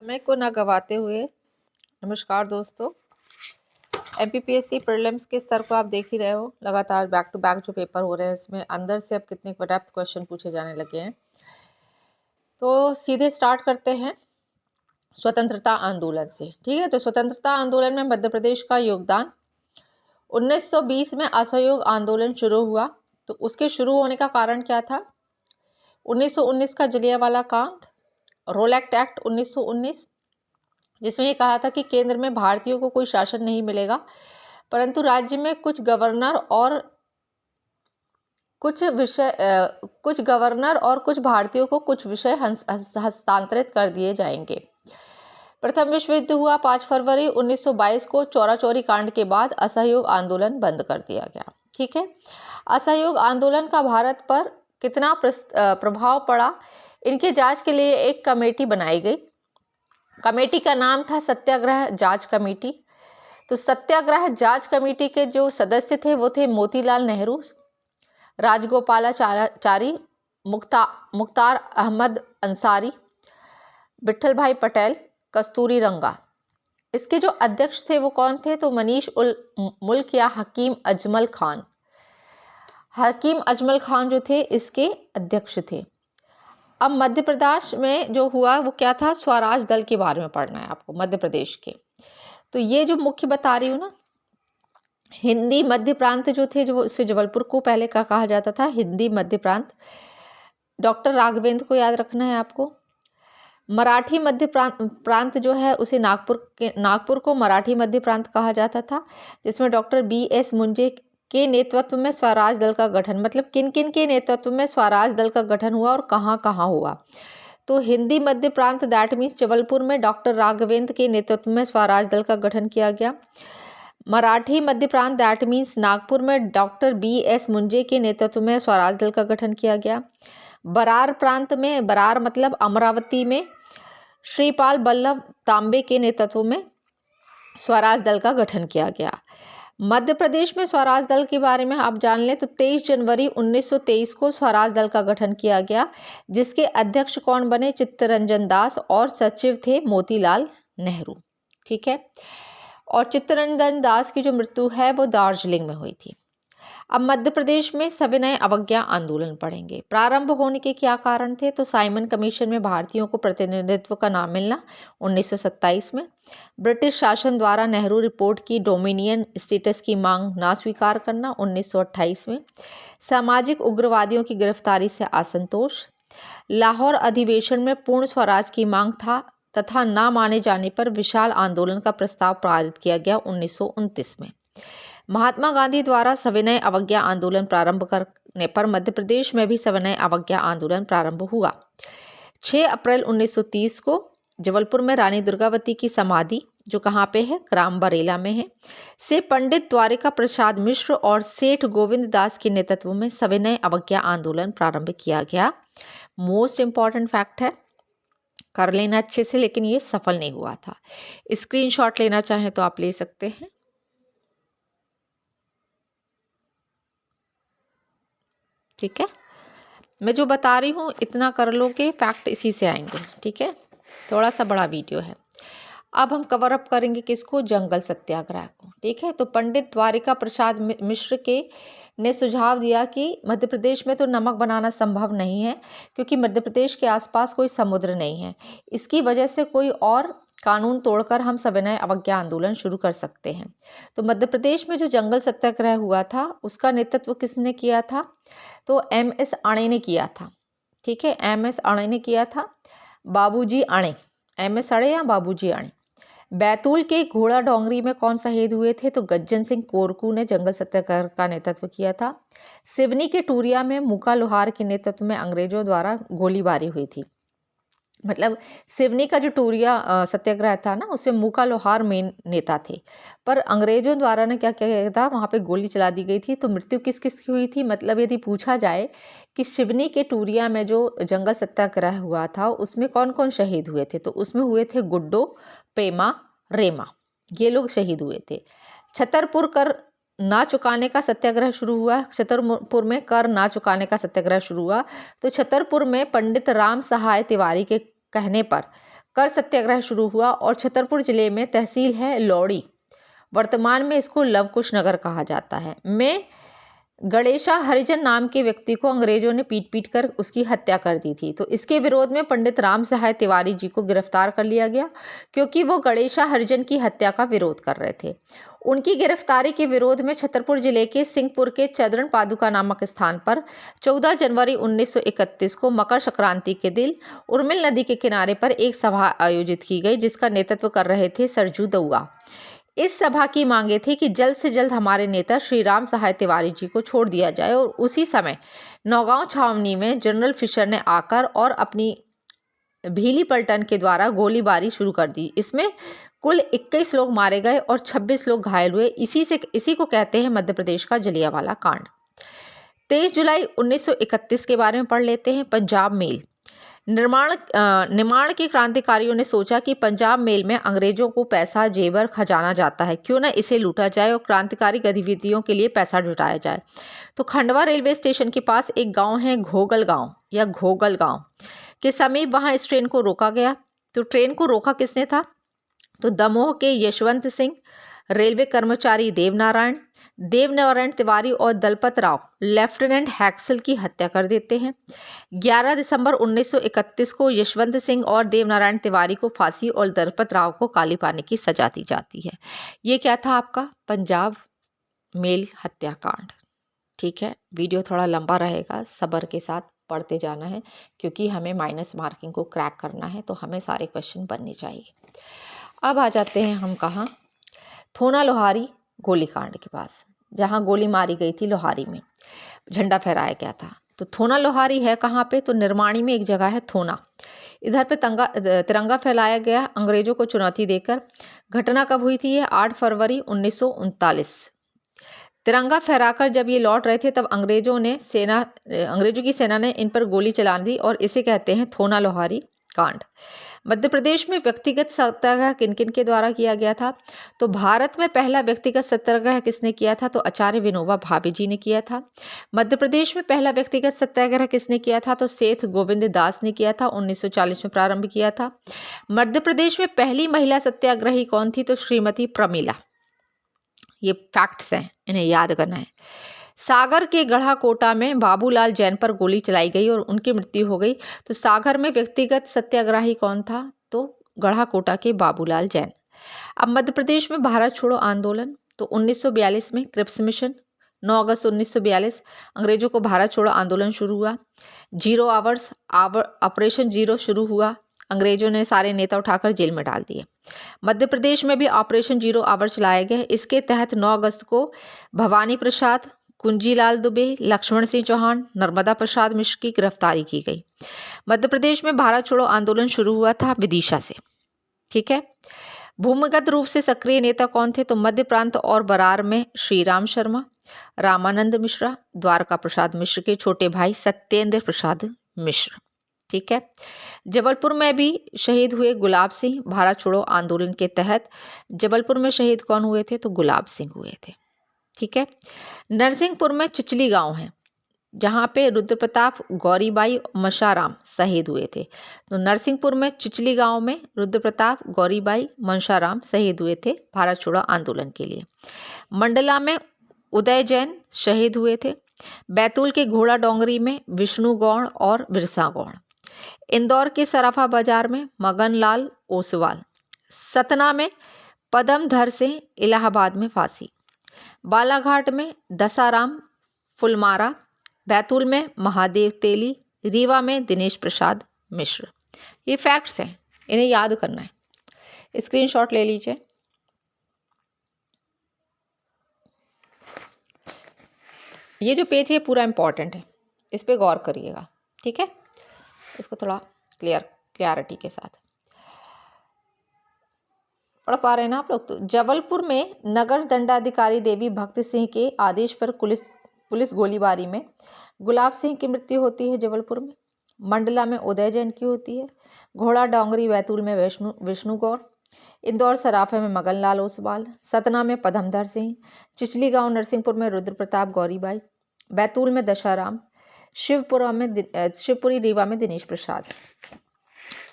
समय को ना गवाते हुए नमस्कार दोस्तों। एमपीपीएससी प्रीलिम्स के स्तर को आप देख ही रहे हो, लगातार बैक टू बैक जो पेपर हो रहे हैं इसमें अंदर से अब कितने डेप्थ क्वेश्चन पूछे जाने लगे हैं। तो सीधे स्टार्ट करते हैं स्वतंत्रता आंदोलन से। ठीक है, तो स्वतंत्रता आंदोलन में मध्य प्रदेश का योगदान। 1920 में असहयोग आंदोलन शुरू हुआ। तो उसके शुरू होने का कारण क्या था? 1919 का जलियांवाला कांड, रोलैक्ट एक्ट 1919, जिसमें ये कहा था कि केंद्र में भारतीयों को कोई शासन नहीं मिलेगा, परंतु राज्य में कुछ गवर्नर और कुछ भारतीयों को कुछ विषय हस्तांतरित कर दिए जाएंगे। प्रथम विश्व युद्ध हुआ 5 फरवरी 1922 को। चौरा चौरी कांड के बाद असहयोग आंदोलन बंद कर दिया गया। ठीक है, असहयोग आंदोलन का भारत पर कितना प्रभाव पड़ा, इनके जांच के लिए एक कमेटी बनाई गई। कमेटी का नाम था सत्याग्रह जांच कमेटी। तो सत्याग्रह जांच कमेटी के जो सदस्य थे वो थे मोतीलाल नेहरू, राजगोपालाचारी, मुख्तार अहमद अंसारी, विठल भाई पटेल, कस्तूरी रंगा। इसके जो अध्यक्ष थे वो कौन थे? तो मनीष उल मुल्क या हकीम अजमल खान। हकीम अजमल खान जो थे इसके अध्यक्ष थे। अब मध्य प्रदेश में जो हुआ वो क्या था? स्वराज दल के बारे में पढ़ना है आपको, मध्य प्रदेश के। तो ये जो मुख्य बता रही हूँ ना, हिंदी मध्य प्रांत जो थे, जो इसे जबलपुर को पहले का कहा जाता था हिंदी मध्य प्रांत। डॉक्टर राघवेंद्र को याद रखना है आपको। मराठी मध्य प्रांत जो है उसे नागपुर को मराठी मध्य प्रांत कहा जाता था, जिसमें डॉक्टर BS मुंजे के नेतृत्व में स्वराज दल का गठन, मतलब किन किन के नेतृत्व में स्वराज दल का गठन हुआ और कहाँ कहाँ हुआ। तो हिंदी मध्य प्रांत दैट मीन्स जबलपुर में डॉक्टर राघवेंद्र के नेतृत्व में स्वराज दल का गठन किया गया। मराठी मध्य प्रांत दैट मीन्स नागपुर में डॉक्टर BS मुंजे के नेतृत्व में स्वराज दल का गठन किया गया। बरार प्रांत में, बरार मतलब अमरावती में, श्रीपाल बल्लभ तांबे के नेतृत्व में स्वराज दल का गठन किया गया। मध्य प्रदेश में स्वराज दल के बारे में आप जान लें तो 23 जनवरी 1923 को स्वराज दल का गठन किया गया, जिसके अध्यक्ष कौन बने? चित्तरंजन दास, और सचिव थे मोतीलाल नेहरू। ठीक है, और चित्तरंजन दास की जो मृत्यु है वो दार्जिलिंग में हुई थी। अब मध्य प्रदेश में सविनय अवज्ञा आंदोलन पढ़ेंगे। प्रारंभ होने के क्या कारण थे? तो साइमन कमीशन में भारतीयों को प्रतिनिधित्व का नाम मिलना 1927 में, ब्रिटिश शासन द्वारा नेहरू रिपोर्ट की डोमिनियन स्टेटस की मांग ना स्वीकार करना 1928 में, सामाजिक उग्रवादियों की गिरफ्तारी से असंतोष, लाहौर अधिवेशन में पूर्ण स्वराज की मांग था तथा ना माने जाने पर विशाल आंदोलन का प्रस्ताव पारित किया गया 1929 में। महात्मा गांधी द्वारा सविनय अवज्ञा आंदोलन प्रारंभ करने पर मध्य प्रदेश में भी सविनय अवज्ञा आंदोलन प्रारंभ हुआ। 6 अप्रैल 1930 को जबलपुर में रानी दुर्गावती की समाधि, जो कहाँ पे है? ग्राम बरेला में है, से पंडित द्वारिका प्रसाद मिश्र और सेठ गोविंद दास के नेतृत्व में सविनय अवज्ञा आंदोलन प्रारंभ किया गया। मोस्ट इंपॉर्टेंट फैक्ट है, कर लेना अच्छे से, लेकिन ये सफल नहीं हुआ था। स्क्रीनशॉट लेना चाहें तो आप ले सकते हैं। ठीक है, मैं जो बता रही हूँ इतना कर लोगे, फैक्ट इसी से आएंगे। ठीक है, थोड़ा सा बड़ा वीडियो है। अब हम कवर अप करेंगे किसको? जंगल सत्याग्रह को। ठीक है, तो पंडित द्वारिका प्रसाद मिश्र के ने सुझाव दिया कि मध्य प्रदेश में तो नमक बनाना संभव नहीं है, क्योंकि मध्य प्रदेश के आसपास कोई समुद्र नहीं है। इसकी वजह से कोई और कानून तोड़कर हम सविनय अवज्ञा आंदोलन शुरू कर सकते हैं। तो मध्य प्रदेश में जो जंगल सत्याग्रह हुआ था उसका नेतृत्व किसने किया था? तो MS अणे ने किया था। ठीक है, MS अणे ने किया था, बाबूजी अणे, MS अणे या बाबूजी अणे। बैतूल के घोड़ा डोंगरी में कौन शहीद हुए थे? तो गज्जन सिंह कोरकू ने जंगल सत्याग्रह का नेतृत्व किया था। सिवनी के टूरिया में मूका लोहार के नेतृत्व में अंग्रेजों द्वारा गोलीबारी हुई थी। मतलब सिवनी का जो टूरिया सत्याग्रह था ना, उसमें मूका लोहार मेन नेता थे, पर अंग्रेजों द्वारा ने क्या किया था, वहाँ पे गोली चला दी गई थी। तो मृत्यु किस किस की हुई थी? मतलब यदि पूछा जाए कि सिवनी के टूरिया में जो जंगल सत्याग्रह हुआ था उसमें कौन कौन शहीद हुए थे, तो उसमें हुए थे गुड्डो, पेमा, रेमा, ये लोग शहीद हुए थे। छतरपुर कर ना चुकाने का सत्याग्रह शुरू हुआ। छतरपुर में कर ना चुकाने का सत्याग्रह शुरू हुआ। तो छतरपुर में पंडित राम सहाय तिवारी के कहने पर कर सत्याग्रह शुरू हुआ और छतरपुर जिले में तहसील है लौड़ी, वर्तमान में इसको लवकुश नगर कहा जाता है, में गणेशा हरिजन नाम के व्यक्ति को अंग्रेजों ने पीट पीट कर उसकी हत्या कर दी थी। तो इसके विरोध में पंडित राम सहाय तिवारी जी को गिरफ्तार कर लिया गया, क्योंकि वो गणेशा हरिजन की हत्या का विरोध कर रहे थे। उनकी गिरफ्तारी के विरोध में छतरपुर जिले के सिंहपुर के चंद्रण पादुका नामक स्थान पर 14 जनवरी 1931 को मकर संक्रांति के दिन उर्मिल नदी के किनारे पर एक सभा आयोजित की गई, जिसका नेतृत्व कर रहे थे सरजू दउआ। इस सभा की मांगे थी कि जल्द से जल्द हमारे नेता श्री राम सहाय तिवारी जी को छोड़ दिया जाए, और उसी समय नौगांव छावनी में जनरल फिशर ने आकर और अपनी भीली पलटन के द्वारा गोलीबारी शुरू कर दी। इसमें कुल 21 लोग मारे गए और 26 लोग घायल हुए। इसी को कहते हैं मध्य प्रदेश का जलियांवाला कांड। 23 जुलाई 1931 के बारे में पढ़ लेते हैं। पंजाब मेल निमाड़ के क्रांतिकारियों ने सोचा कि पंजाब मेल में अंग्रेजों को पैसा जेवर खजाना जाता है, क्यों न इसे लूटा जाए और क्रांतिकारी गतिविधियों के लिए पैसा जुटाया जाए। तो खंडवा रेलवे स्टेशन के पास एक गांव है घोगल गांव या घोगल गांव के समीप, वहां इस ट्रेन को रोका गया। तो ट्रेन को रोका किसने था? तो दमोह के यशवंत सिंह, रेलवे कर्मचारी देवनारायण तिवारी और दलपत राव लेफ्टिनेंट हैक्सल की हत्या कर देते हैं। 11 दिसंबर 1931 को यशवंत सिंह और देवनारायण तिवारी को फांसी और दलपत राव को काली पानी की सजा दी जाती है। ये क्या था आपका पंजाब मेल हत्याकांड। ठीक है, वीडियो थोड़ा लंबा रहेगा, सब्र के साथ पढ़ते जाना है, क्योंकि हमें माइनस मार्किंग को क्रैक करना है, तो हमें सारे क्वेश्चन बनने चाहिए। अब आ जाते हैं हम कहाँ, थोना लोहारी गोलीकांड के पास, जहाँ गोली मारी गई थी लोहारी में, झंडा फहराया गया था। तो थोना लोहारी है कहाँ पे? तो निर्माणी में एक जगह है थोना। इधर पे तिरंगा फहलाया गया अंग्रेजों को चुनौती देकर। घटना कब हुई थी? ये 8 फरवरी 1939। तिरंगा फहराकर जब ये लौट रहे थे, तब अंग्रेजों की सेना ने इन पर गोली चला दी, और इसे कहते हैं थोना लोहारी कांड। मध्य प्रदेश में व्यक्तिगत सत्याग्रह किन किन के द्वारा किया गया था? तो भारत में पहला व्यक्तिगत सत्याग्रह किसने किया था? तो आचार्य विनोबा भावे जी ने किया था। मध्य प्रदेश में पहला व्यक्तिगत सत्याग्रह किसने किया था? तो सेठ गोविंद दास ने किया था, 1940 में प्रारंभ किया था। मध्य प्रदेश में पहली महिला सत्याग्रही कौन थी? तो श्रीमती प्रमिला। ये फैक्ट्स हैं, इन्हें याद करना है। सागर के गढ़ा कोटा में बाबूलाल जैन पर गोली चलाई गई और उनकी मृत्यु हो गई। तो सागर में व्यक्तिगत सत्याग्रही कौन था? तो गढ़ा कोटा के बाबूलाल जैन। अब मध्य प्रदेश में भारत छोड़ो आंदोलन, तो 1942 में क्रिप्स मिशन, 9 अगस्त 1942 अंग्रेजों को भारत छोड़ो आंदोलन शुरू हुआ। 0 आवर्स ऑपरेशन जीरो शुरू हुआ, अंग्रेजों ने सारे नेता उठाकर जेल में डाल दिए। मध्य प्रदेश में भी ऑपरेशन 0 आवर चलाया गया। इसके तहत 9 अगस्त को भवानी प्रसाद, कुंजीलाल दुबे, लक्ष्मण सिंह चौहान, नर्मदा प्रसाद मिश्र की गिरफ्तारी की गई। मध्य प्रदेश में भारत छोड़ो आंदोलन शुरू हुआ था विदिशा से। ठीक है, भूमिगत रूप से सक्रिय नेता कौन थे? तो मध्य प्रांत और बरार में श्रीराम शर्मा, रामानंद मिश्रा, द्वारका प्रसाद मिश्र के छोटे भाई सत्येंद्र प्रसाद मिश्र। ठीक है, जबलपुर में भी शहीद हुए गुलाब सिंह। भारत छोड़ो आंदोलन के तहत जबलपुर में शहीद कौन हुए थे? तो गुलाब सिंह हुए थे। ठीक है, नरसिंहपुर में चिचली गांव है, जहाँ पे रुद्र प्रताप, गौरीबाई, मनशाराम शहीद हुए थे। तो नरसिंहपुर में चिचली गांव में रुद्र प्रताप, गौरीबाई, मनशाराम शहीद हुए थे भारत छोड़ो आंदोलन के लिए। मंडला में उदय जैन शहीद हुए थे। बैतूल के घोड़ा डोंगरी में विष्णु गौड़ और बिरसा गौड़। इंदौर के सराफा बाजार में मगनलाल ओसवाल। सतना में पदमधर सिंह, इलाहाबाद में फांसी। बालाघाट में दसाराम फुलमारा, बैतूल में महादेव तेली, रीवा में दिनेश प्रसाद मिश्र। ये फैक्ट्स हैं, इन्हें याद करना है। स्क्रीनशॉट ले लीजिए। ये जो पेज है पूरा इंपॉर्टेंट है, इस पे गौर करिएगा। ठीक है, इसको थोड़ा क्लियरिटी के साथ पढ़ पा रहे हैं ना आप लोग? तो जबलपुर में नगर दंडाधिकारी देवी भक्त सिंह के आदेश पर पुलिस गोलीबारी में गुलाब सिंह की मृत्यु होती है जबलपुर में। मंडला में उदय जैन की होती है। घोड़ा डोंगरी बैतूल में विष्णु गौड़। इंदौर सराफे में मगनलाल ओसवाल। सतना में पदमधर सिंह। चिचली गांव नरसिंहपुर में रुद्र प्रताप, गौरीबाई। बैतूल में दशाराम। शिवपुरी रीवा में दिनेश प्रसाद।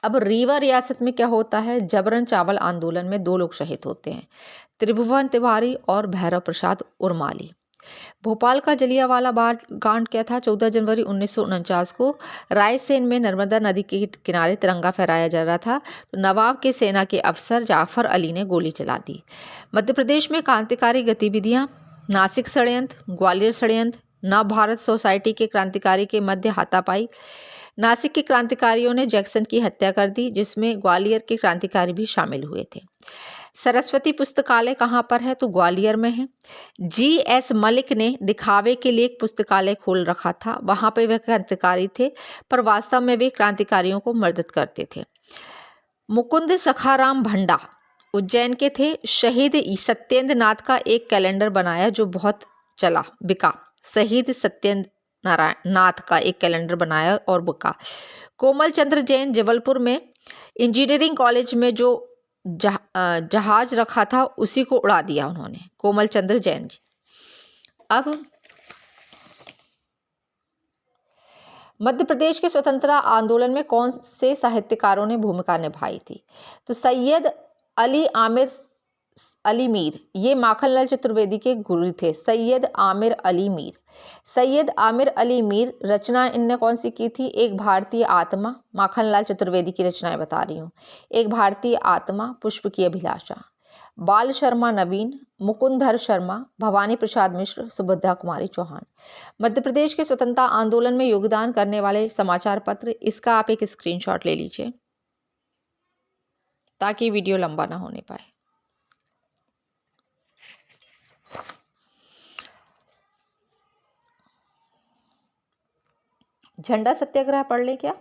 अब रीवा रियासत में क्या होता है, जबरन चावल आंदोलन में 2 लोग शहीद होते हैं, त्रिभुवन तिवारी और भैरव प्रसाद उर्माली। भोपाल का जलियांवाला बाग कांड क्या था, 14 जनवरी 1949 को रायसेन में नर्मदा नदी के किनारे तिरंगा फहराया जा रहा था, तो नवाब के सेना के अफसर जाफर अली ने गोली चला दी। मध्य प्रदेश में क्रांतिकारी गतिविधियां, नासिक षड्यंत्र, ग्वालियर षड्यंत्र, नव भारत सोसाइटी के क्रांतिकारी के मध्य हाथापाई। नासिक के क्रांतिकारियों ने जैक्सन की हत्या कर दी, जिसमें ग्वालियर के क्रांतिकारी भी शामिल हुए थे। सरस्वती पुस्तकालय कहाँ पर है, तो ग्वालियर में है। G.S. मलिक ने दिखावे के लिए एक पुस्तकालय खोल रखा था, वहां पे वे क्रांतिकारी थे, पर वास्तव में वे क्रांतिकारियों को मदद करते थे। मुकुंद सखाराम भंडा उज्जैन के थे। शहीद सत्येंद्र नाथ का एक कैलेंडर बनाया जो बहुत चला, बिका। शहीद सत्येंद्र नाथ का एक कैलेंडर बनाया और बिका। कोमल चंद्र जैन जबलपुर में इंजीनियरिंग कॉलेज में जो जहाज रखा था उसी को उड़ा दिया उन्होंने, कोमल चंद्र जैन जी। अब मध्य प्रदेश के स्वतंत्रता आंदोलन में कौन से साहित्यकारों ने भूमिका निभाई थी, तो सैयद अली आमिर अली मीर, ये माखनलाल चतुर्वेदी के गुरु थे। सैयद आमिर अली मीर, सैयद आमिर अली मीर। रचना इनने कौन सी की थी, एक भारतीय आत्मा, माखनलाल चतुर्वेदी की रचनाएं बता रही हूँ। एक भारतीय आत्मा, पुष्प की अभिलाषा। बाल शर्मा नवीन, मुकुंदर शर्मा, भवानी प्रसाद मिश्र, सुभद्रा कुमारी चौहान। मध्य प्रदेश के स्वतंत्रता आंदोलन में योगदान करने वाले समाचार पत्र, इसका आप एक स्क्रीनशॉट ले लीजिए ताकि वीडियो लंबा ना होने पाए। झंडा सत्याग्रह पढ़ लें क्या?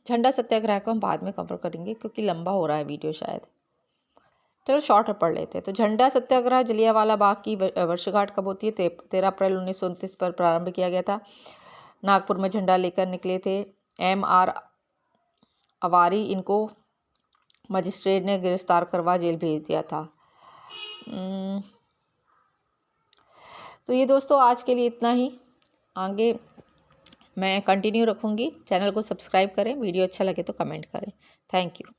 झंडा सत्याग्रह को हम बाद में कवर करेंगे क्योंकि लंबा हो रहा है वीडियो शायद। चलो शॉर्ट में पढ़ लेते हैं। तो झंडा सत्याग्रह जलियांवाला बाग की वर्षगांठ कब होती है, 13 अप्रैल 1929 पर प्रारंभ किया गया था। नागपुर में झंडा लेकर निकले थे M.R. अवारी, इनको मजिस्ट्रेट ने गिरफ्तार करवा जेल भेज दिया था। तो ये दोस्तों आज के लिए इतना ही, आगे मैं कंटिन्यू रखूँगी। चैनल को सब्सक्राइब करें, वीडियो अच्छा लगे तो कमेंट करें। Thank you.